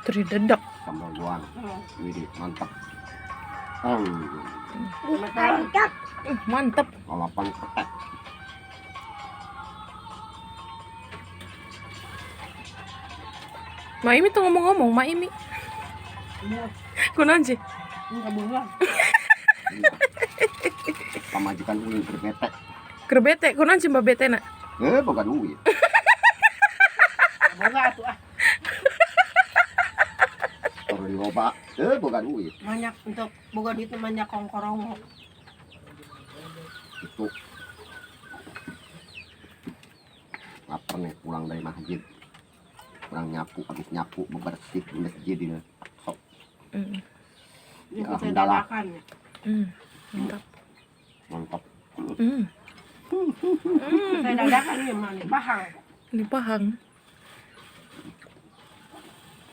Teri dedak. sambal goang. Widih, mantap. Mantap. Lalapan petek. Mak Imi tuh ngomong-ngomong, Mak Imi. Kunaon sih? Enggak bunga. Pamajikan ulin berbete. Kerbete, kunaon sih Mbak Bete nak? Boga duit. Bunga atuh ah. Taruh di loba. Boga duit. Banyak untuk boga duit banyak kongkorong. Itu. Lapar nih pulang dari masjid. Kurang nyapu, habis nyapu membersih masjid ini. Sok. Ini Ya, kita hendalah. dadakan. Mantap. Mantap. Kita dadakan ini mah nih, pahang. Ini pahang.